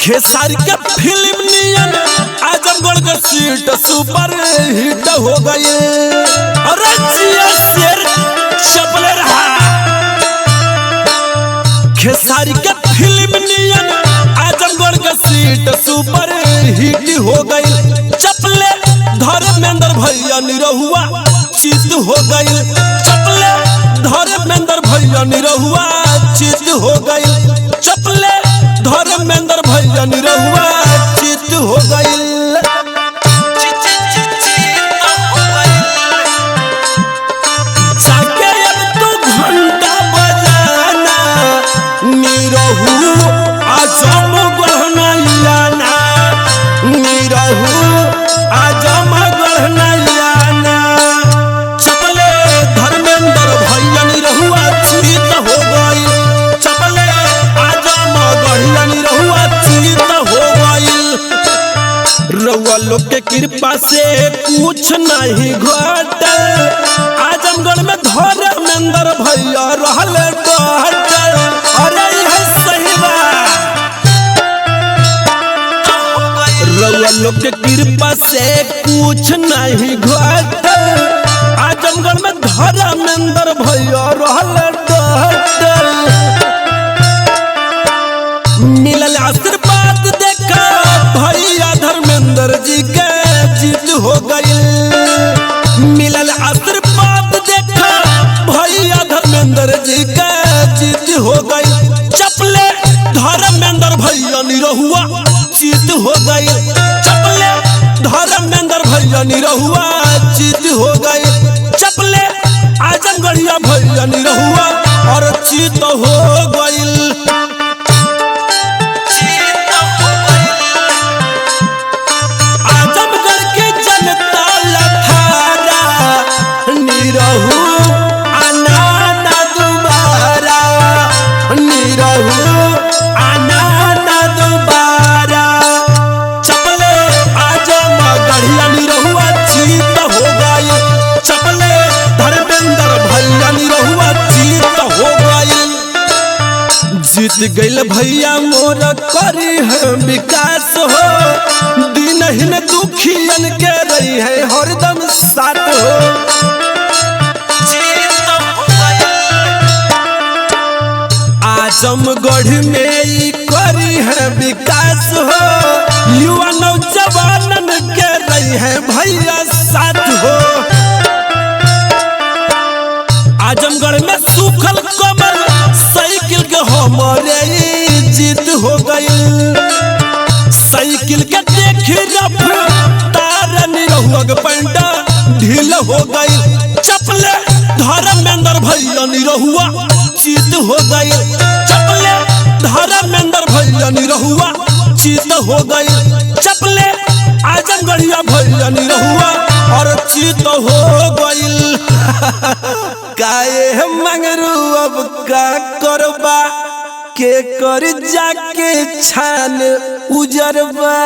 खेसारी के फिल्म नियन आजमगढ़ का सीट सुपर हिट हो गई। अरे जिया शेर चपले रहा। खेसारी के फिल्म नियन आजमगढ़ का सीट सुपर हिट हो गई। चपले धर्मेंद्र भैया निरहुआ चित हो गई। चपले धर्मेंद्र भैया निरहुआ चित हो गई। चपले धर्मेंद्र भैया निरहुआ चित हो गई। जाके अब तू घंटा बजाना निरहु आजमगढ़ नैयाना। निरहु आजमगढ़ नैयाना। चपले धर्मेंद्र भैया निरहुआ चित हो गई। चपले आजमगढ़ निरहुआ चित हो गई। रउआ लोग के कृपा से कुछ नहीं घटल। आजमगढ़ में धर्मेंद्र भैया रहल डटल। अरे यह सही बात। रउआ लोग के कृपा से कुछ नहीं घटल। आजमगढ़ में धर्मेंद्र भैया रहल डटल। मिलल आशीर्वाद देखा भैया धर्मेंद्र जी के जीत हो गई। मिलल आशीर्वाद देखा भैया धर्मेंद्र जी के जीत हो गई। चपले धर्मेंद्र भैया निरहुआ जीत हो गई। चपले धर्मेंद्र भैया निरहुआ जीत हो गई। चपले आजमगढ़िया भैया निरहुआ और जीत हो गई। जीत गईल भैया मोर करी है विकास हो। दिन हिन दुखियन के रही है हरदम साथ हो। आजमगढ़ में ई करी है विकास हो। युवा नौजवानन के रही है भैया साथ हो। आजमगढ़ में सूखल कमल साइकिल के हमारे जीत हो गई। साइकिल के देख रफ्तार निरहुआ के पैंटा ढील हो गई। चपले धर्मेंद्र भैया निरहुआ जीत हो गई। चपले धर्मेंद्र भैया निरहुआ जीत हो गई। चपले आजमगढ़िया भैया निरहुआ और जीत हो गई। काहे मंगरू अब का करबा के कर जाके छान उजरबा।